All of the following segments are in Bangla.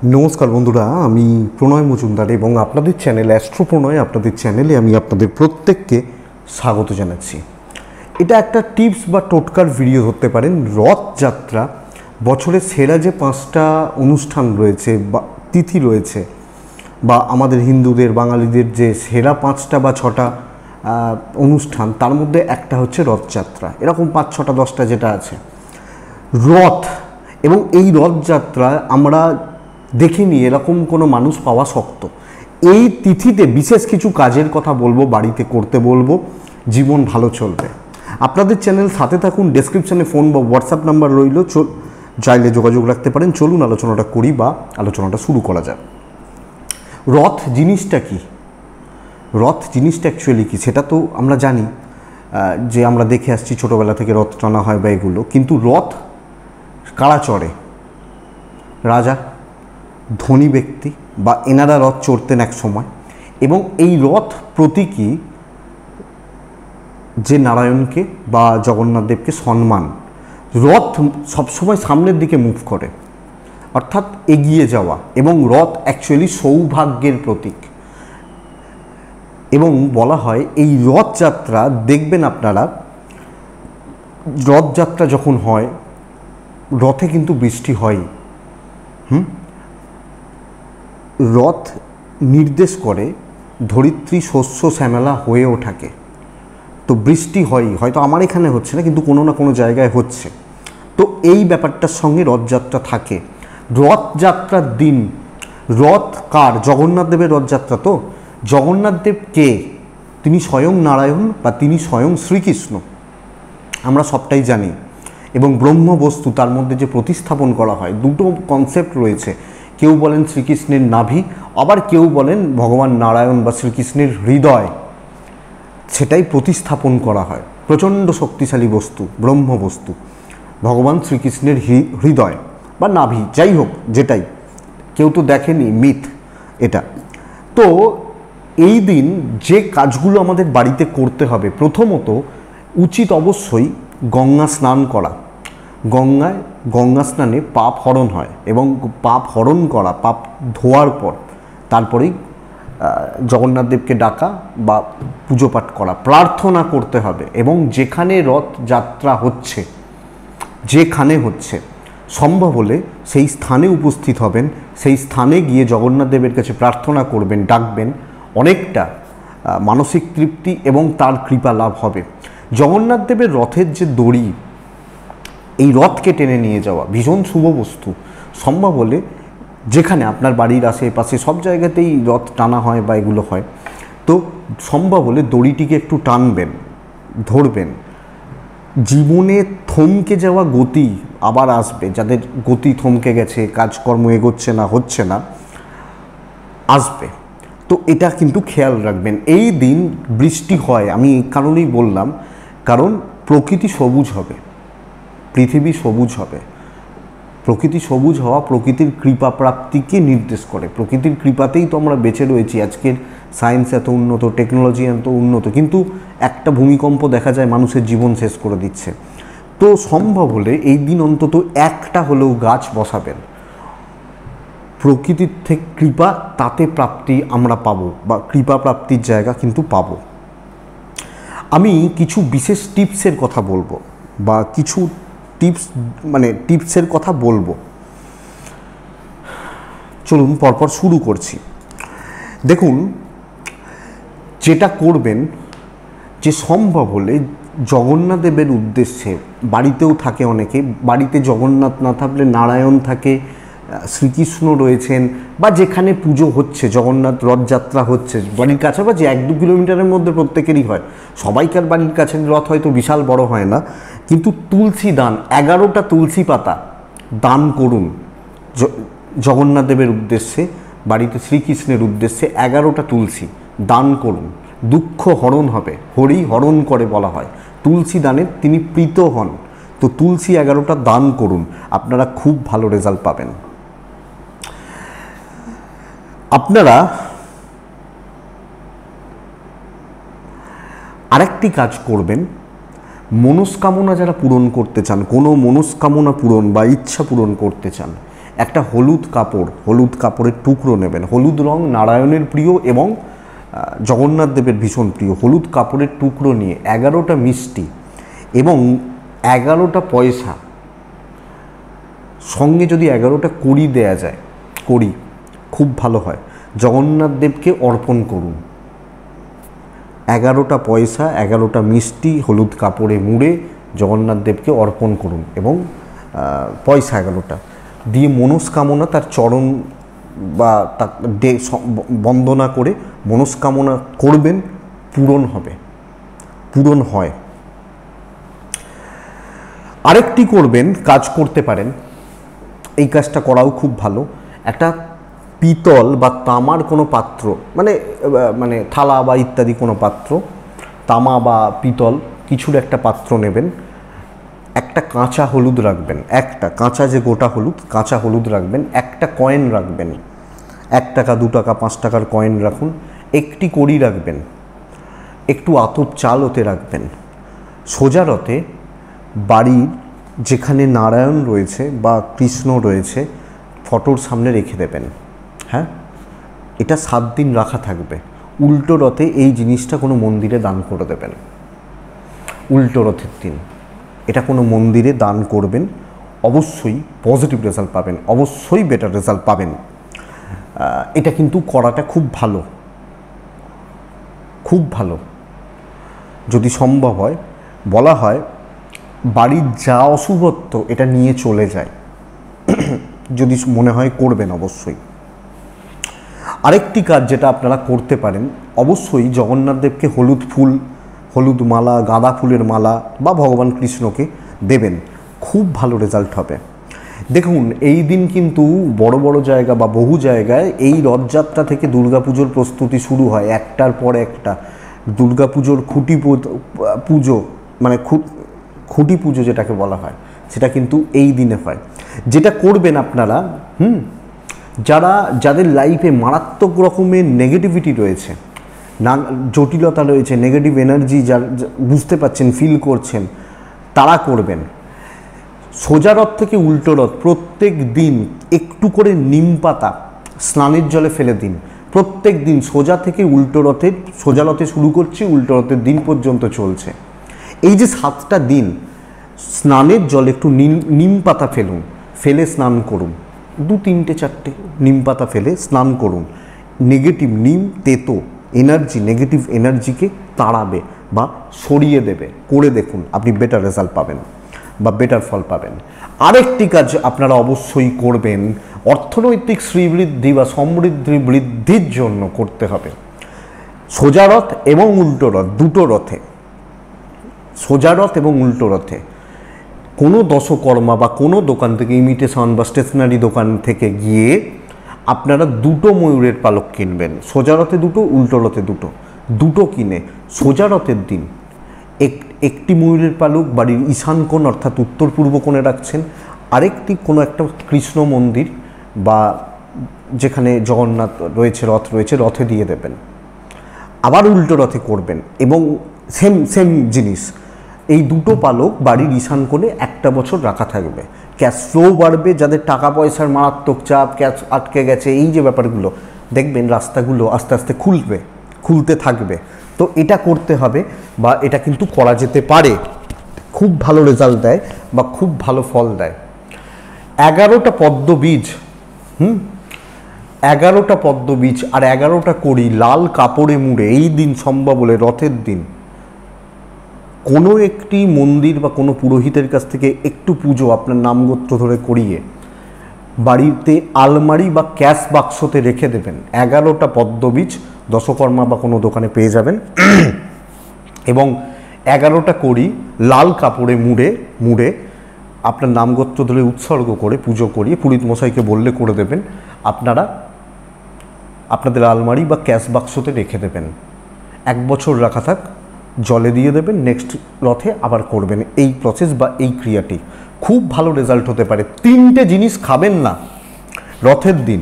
নমস্কার বন্ধুরা, আমি প্রণয় মজুমদার এবং আপনাদের চ্যানেল অ্যাস্ট্রো প্রণয়, আপনাদের চ্যানেলে আমি আপনাদের প্রত্যেককে স্বাগত জানাচ্ছি। এটা একটা টিপস বা টোটকার ভিডিও ধরতে পারেন। রথযাত্রা, বছরের সেরা যে 5টা অনুষ্ঠান রয়েছে বা তিথি রয়েছে, বা আমাদের হিন্দুদের বাঙালিদের যে সেরা 5টা বা 6টা অনুষ্ঠান, তার মধ্যে একটা হচ্ছে রথযাত্রা। এরকম 5, 6টা, 10টা যেটা আছে রথ। এবং এই রথযাত্রা আমরা দেখিনি এরকম কোনো মানুষ পাওয়া শক্ত। এই তিথিতে বিশেষ কিছু কাজের কথা বলবো, বাড়িতে করতে বলবো, জীবন ভালো চলবে। আপনাদের চ্যানেল সাথে থাকুন। ডেসক্রিপশানে ফোন বা হোয়াটসঅ্যাপ নাম্বার রইল, চাইলে যোগাযোগ রাখতে পারেন। চলুন আলোচনাটা করি বা আলোচনাটা শুরু করা যাক। রথ জিনিসটা কি? রথ জিনিসটা অ্যাকচুয়ালি কি সেটা তো আমরা জানি, যে আমরা দেখে আসছি ছোটোবেলা থেকে রথ টানা হয় বা এগুলো। কিন্তু রথ কারা চড়ে? রাজা, ধনী ব্যক্তি বা এনারা রথ চড়তেন এক সময়। এবং এই রথ প্রতীকী যে নারায়ণকে বা জগন্নাথ দেবকে সম্মান। রথ সবসময় সামনের দিকে মুভ করে, অর্থাৎ এগিয়ে যাওয়া। এবং রথ অ্যাকচুয়ালি সৌভাগ্যের প্রতীক। এবং বলা হয় এই রথযাত্রা, দেখবেন আপনারা, রথযাত্রা যখন হয় রথে কিন্তু বৃষ্টি হয়। রথ নির্দেশ করে ধরিত্রী শস্য শ্যামলা হয়ে ওঠাকে। তো বৃষ্টি হয়, হয়তো আমার এখানে হচ্ছে না, কিন্তু কোনো না কোনো জায়গায় হচ্ছে। তো এই ব্যাপারটার সঙ্গে রথযাত্রা থাকে। রথযাত্রার দিন, রথ কার? জগন্নাথ দেবের রথযাত্রা। তো জগন্নাথ দেব কে? তিনি স্বয়ং নারায়ণ বা তিনি স্বয়ং শ্রীকৃষ্ণ, আমরা সবটাই জানি। এবং ব্রহ্মবস্তু, তার মধ্যে যে প্রতিস্থাপন করা হয়, দুটো কনসেপ্ট রয়েছে। কেউ বলেন শ্রীকৃষ্ণের নাভি, আবার কেউ বলেন ভগবান নারায়ণ বা শ্রীকৃষ্ণের হৃদয়, সেটাই প্রতিস্থাপন করা হয়। প্রচণ্ড শক্তিশালী বস্তু, ব্রহ্মবস্তু, ভগবান শ্রীকৃষ্ণের হৃদয় বা নাভি, যাই হোক যেটাই। কেউ তো দেখেনি, মিথ এটা। তো এই দিন যে কাজগুলো আমাদের বাড়িতে করতে হবে, প্রথমত উচিত অবশ্যই গঙ্গা স্নান করা। গঙ্গা স্নানে পাপ হরণ হয়, এবং পাপ হরণ করা, পাপ ধোয়ার পর তারপরেই জগন্নাথ দেবকে ডাকা বা পুজো পাঠ করা, প্রার্থনা করতে হবে। এবং যেখানে রথযাত্রা হচ্ছে, যেখানে হচ্ছে, সম্ভব হলে সেই স্থানে উপস্থিত হবেন। সেই স্থানে গিয়ে জগন্নাথ দেবের কাছে প্রার্থনা করবেন, ডাকবেন। অনেকটা মানসিক তৃপ্তি এবং তার কৃপা লাভ হবে। জগন্নাথ দেবের রথের যে দড়ি, এই রথকে টেনে নিয়ে যাওয়া ভীষণ শুভ বস্তু। সম্ভব হলে যেখানে আপনার বাড়ির আশেপাশে সব জায়গাতেই রথ টানা হয় বা এগুলো হয়, তো সম্ভব হলে দড়িটিকে একটু টানবেন, ধরবেন। জীবনে থমকে যাওয়া গতি আবার আসবে। যাদের গতি থমকে গেছে, কাজকর্ম এগোচ্ছে না, হচ্ছে না, আসবে। তো এটা কিন্তু খেয়াল রাখবেন। এই দিন বৃষ্টি হয়, আমি এই কারণেই বললাম, কারণ প্রকৃতি সবুজ হবে, পৃথিবী সবুজ হবে। প্রকৃতি সবুজ হওয়া প্রকৃতির কৃপা প্রাপ্তিকে নির্দেশ করে। প্রকৃতির কৃপাতেই তো আমরা বেঁচে রয়েছি। আজকের সায়েন্স এত উন্নত, টেকনোলজি এত উন্নত, কিন্তু একটা ভূমিকম্প দেখা যায় মানুষের জীবন শেষ করে দিচ্ছে। তো সম্ভব হলে এই দিন অন্তত একটা হলেও গাছ বসাবেন। প্রকৃতির থেকে কৃপা, তাতে প্রাপ্তি আমরা পাবো, বা কৃপা প্রাপ্তির জায়গা কিন্তু পাবো। আমি কিছু বিশেষ টিপসের কথা বলবো, বা কিছু টিপসের কথা বলবো। চলুন পরপর শুরু করছি। দেখুন, যেটা করবেন, যে সম্ভব হলে জগন্নাথ দেবের উদ্দেশ্যে, বাড়িতেও থাকে অনেকে, বাড়িতে জগন্নাথ না থাকলে নারায়ণ থাকে, শ্রীকৃষ্ণ রয়েছেন, বা যেখানে পুজো হচ্ছে, জগন্নাথ রথযাত্রা হচ্ছে বাড়ির কাছাকাছি 1-2 কিলোমিটারের মধ্যে প্রত্যেকেরই হয়। সবাইকার বাড়ির কাছে রথ হয়তো বিশাল বড় হয় না, কিন্তু তুলসী দান, 11টা তুলসী পাতা দান করুন জগন্নাথ দেবের উদ্দেশ্যে, বাড়িতে শ্রীকৃষ্ণের উদ্দেশ্যে 11টা তুলসী দান করুন। দুঃখ হরণ হবে, হরি হরণ করে বলা হয়। তুলসী দানে তিনি প্রীত হন। তো তুলসী 11টা দান করুন, আপনারা খুব ভালো রেজাল্ট পাবেন। আপনারা আরেকটি কাজ করবেন, মনস্কামনা যারা পূরণ করতে চান, কোনো মনস্কামনা পূরণ বা ইচ্ছা পূরণ করতে চান, একটা হলুদ কাপড়ের টুকরো নেবেন। হলুদ রং নারায়ণের প্রিয় এবং জগন্নাথ দেবের ভীষণ প্রিয়। হলুদ কাপড়ের টুকরো নিয়ে 11টা মিষ্টি এবং 11টা পয়সা, সঙ্গে যদি 11টা কড়ি দেয়া যায়, কড়ি খুব ভালো হয়, জগন্নাথ দেবকে অর্পণ করুন। 11টা পয়সা 11টা মিষ্টি হলুদ কাপড়ে মুড়ে জগন্নাথ দেবকে অর্পণ করুন এবং পয়সা 11টা দিয়ে মনস্কামনা তার চরণ বা বন্দনা করে মনস্কামনা করবেন, পূরণ হবে, পূরণ হয়। আরেকটি করবেন, কাজ করতে পারেন, এই কাজটা করাও খুব ভালো। একটা পিতল বা তামার কোনো পাত্র, মানে থালা বা ইত্যাদি কোনো পাত্র, তামা বা পিতল কিছুর একটা পাত্র নেবেন, একটা কাঁচা হলুদ রাখবেন, একটা কাঁচা যে গোটা হলুদ, কাঁচা হলুদ রাখবেন, একটা কয়েন রাখবেন, 1 টাকা 2 টাকা 5 টাকার কয়েন রাখুন, একটি কড়ি রাখবেন, একটু আতপ চাল ওতে রাখবেন। সোজা রথে বাড়ির যেখানে নারায়ণ রয়েছে বা কৃষ্ণ রয়েছে ফটোর সামনে রেখে দেবেন। হ্যাঁ, এটা 7 দিন রাখা থাকবে। উল্টো রথে এই জিনিসটা কোনো মন্দিরে দান করে দেবেন। উল্টো রথের দিন এটা কোনো মন্দিরে দান করবেন, অবশ্যই পজিটিভ রেজাল্ট পাবেন, অবশ্যই বেটার রেজাল্ট পাবেন। এটা কিন্তু করাটা খুব ভালো, খুব ভালো। যদি সম্ভব হয়, বলা হয় বাড়ির যা অশুভত্ব এটা নিয়ে চলে যায়। যদি মনে হয় করবেন অবশ্যই। আরেকটি কাজ যেটা আপনারা করতে পারেন, অবশ্যই জগন্নাথ দেবকে হলুদ ফুল, হলুদ মালা, গাঁদা ফুলের মালা বা ভগবান কৃষ্ণকে দেবেন, খুব ভালো রেজাল্ট হবে। দেখুন, এই দিন কিন্তু বড় বড় জায়গা বা বহু জায়গায় এই রথযাত্রা থেকে দুর্গাপুজোর প্রস্তুতি শুরু হয়, একটার পর একটা। দুর্গাপুজোর খুঁটি পুজো, মানে খুঁটি পুজো যেটাকে বলা হয়, সেটা কিন্তু এই দিনে হয়। যেটা করবেন আপনারা, যাদের লাইফে মারাত্মক রকমের নেগেটিভিটি রয়েছে, জটিলতা রয়েছে, নেগেটিভ এনার্জি বুঝতে পাচ্ছেন, ফিল করছেন, তারা করবেন। সোজা রথ থেকে উল্টো রথ প্রত্যেক দিন একটু করে নিম পাতা স্নানের জলে ফেলে দিন। প্রত্যেক দিন সোজা থেকে উল্টো রথের, সোজা রথে শুরু করছি, উল্টো রথের দিন পর্যন্ত চলছে। এই যে 7টা দিন স্নানের জলে একটু নিম পাতা ফেলুন, ফেলে স্নান করুন। 2, 3, 4টে নিম পাতা ফেলে স্নান করুন। নেগেটিভ নিম তেতো এনার্জি, নেগেটিভ এনার্জিকে তাড়াবে বা সরিয়ে দেবে। করে দেখুন, আপনি বেটার রেজাল্ট পাবেন বা বেটার ফল পাবেন। আরেকটি কাজ আপনারা অবশ্যই করবেন, অর্থনৈতিক শ্রীবৃদ্ধি বা সমৃদ্ধি বৃদ্ধির জন্য করতে হবে। সোজা রথ এবং উল্টো রথ, দুটো রথে, সোজা রথ এবং উল্টো রথে কোনো দশকর্মা বা কোনো দোকান থেকে, ইমিটেশন বা স্টেশনারি দোকান থেকে গিয়ে আপনারা 2টো ময়ূরের পালক কিনবেন। সোজা রথে 2টো, উল্টো রথে 2টো, 2টো কিনে সোজা রথের দিন একটি ময়ূরের পালক বাড়ির ঈশান কোণ অর্থাৎ উত্তর পূর্ব কোণে রাখছেন, আরেকটি কোনো একটা কৃষ্ণ মন্দির বা যেখানে জগন্নাথ রয়েছে, রথ রয়েছে, রথে দিয়ে দেবেন। আবার উল্টো রথে করবেন এবং সেম জিনিস, এই 2টো পালক বাড়ির ঈশান কোণে 1টা বছর রাখা থাকবে। ক্যাশ ফ্লো বাড়বে, যাদের টাকা পয়সার মারাত্মক চাপ, ক্যাশ আটকে গেছে, এই যে ব্যাপারগুলো, দেখবেন রাস্তাগুলো আস্তে আস্তে খুলতে থাকবে। তো এটা করতে হবে বা এটা কিন্তু করা যেতে পারে, খুব ভালো রেজাল্ট দেয় বা খুব ভালো ফল দেয়। 11টা পদ্ম বীজ, 11টা পদ্ম বীজ আর 11টা কড়ি লাল কাপড়ে মুড়ে এই দিন সম্ভব হলে রথের দিন কোনো একটি মন্দির বা কোনো পুরোহিতের কাছ থেকে একটু পুজো আপনার নামগোত্র ধরে করিয়ে বাড়িতে আলমারি বা ক্যাশ বাক্সতে রেখে দেবেন। 11টা পদ্ম বীজ দশকর্মা বা কোনো দোকানে পেয়ে যাবেন এবং 11টা কড়ি লাল কাপড়ে মুড়ে আপনার নামগোত্র ধরে উৎসর্গ করে পুজো করিয়ে পুরোহিত মশাইকে বললে করে দেবেন। আপনারা আপনাদের আলমারি বা ক্যাশ বাক্সতে রেখে দেবেন। 1 বছর রাখা থাক, জলে দিয়ে দেবেন, নেক্সট রথে আবার করবেন। এই প্রসেস বা এই ক্রিয়াটি খুব ভালো রেজাল্ট হতে পারে। 3টে জিনিস খাবেন না রথের দিন।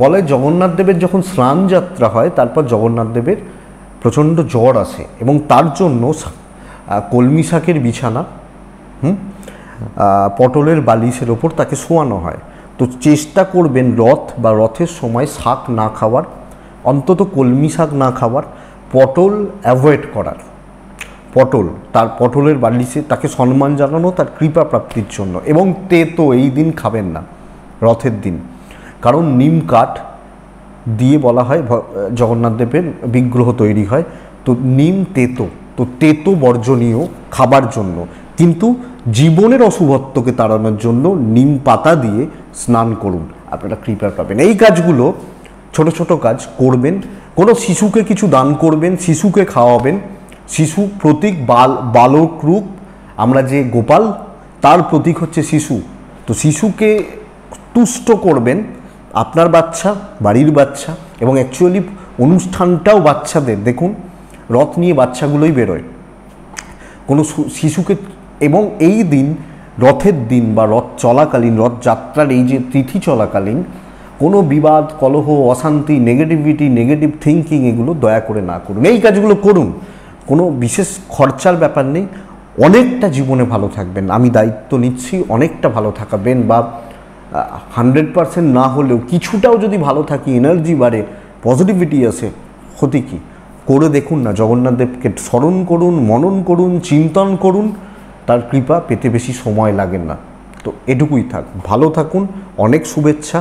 বলে জগন্নাথ দেবের যখন স্নান যাত্রা হয় তারপর জগন্নাথ দেবের প্রচণ্ড জ্বর আসে এবং তার জন্য কলমি শাকের বিছানা, পটলের বালিশের ওপর তাকে শোয়ানো হয়। তো তো চেষ্টা করবেন রথ বা রথের সময় শাক না খাওয়ার, অন্তত কলমি শাক না খাওয়ার, পটল অ্যাভয়েড করার। পটল, তার পটলের বালিশে তাকে সম্মান জানানো, তার কৃপা প্রাপ্তির জন্য। এবং তেতো এই দিন খাবেন না, রথের দিন, কারণ নিম কাঠ দিয়ে বলা হয় জগন্নাথ দেবের বিগ্রহ তৈরি হয়, তো নিম তেতো, তো তেতো বর্জনীয় খাবার জন্য। কিন্তু জীবনের অশুভত্বকে তাড়ানোর জন্য নিম পাতা দিয়ে স্নান করুন, আপনারা কৃপা পাবেন। এই কাজগুলো ছোট ছোট কাজ করবেন। কোনো শিশুকে কিছু দান করবেন, শিশুকে খাওয়াবেন। শিশু প্রতীক, বালক রূপ, আমরা যে গোপাল তার প্রতীক হচ্ছে শিশু। তো শিশুকে তুষ্ট করবেন, আপনার বাচ্চা, বাড়ির বাচ্চা, এবং অ্যাকচুয়ালি অনুষ্ঠানটাও বাচ্চাদের। দেখুন রথ নিয়ে বাচ্চাগুলোই বেরোয়, কোনো শিশুকে। এবং এই দিন, রথের দিন বা রথ চলাকালীন, রথযাত্রার এই যে তিথি চলাকালীন কোনো বিবাদ, কলহ, অশান্তি, নেগেটিভিটি, নেগেটিভ থিঙ্কিং এগুলো দয়া করে না করুন। এই কাজগুলো করুন, কোনো বিশেষ খরচার ব্যাপার নেই, অনেকটা জীবনে ভালো থাকবেন। আমি দায়িত্ব নিচ্ছি, অনেকটা ভালো থাকবেন, বা 100% না হলেও কিছুটাও যদি ভালো থাকি, এনার্জি বাড়ে, পজিটিভিটি আসে, ক্ষতি কী? করে দেখুন না, জগন্নাথ দেবকে স্মরণ করুন, মনন করুন, চিন্তন করুন, তার কৃপা পেতে বেশি সময় লাগে না। তো এটুকুই থাক, ভালো থাকুন, অনেক শুভেচ্ছা,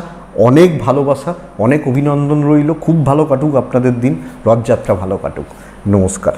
অনেক ভালোবাসা, অনেক অভিনন্দন রইল। খুব ভালো কাটুক আপনাদের দিন, রথযাত্রা ভালো কাটুক। নমস্কার।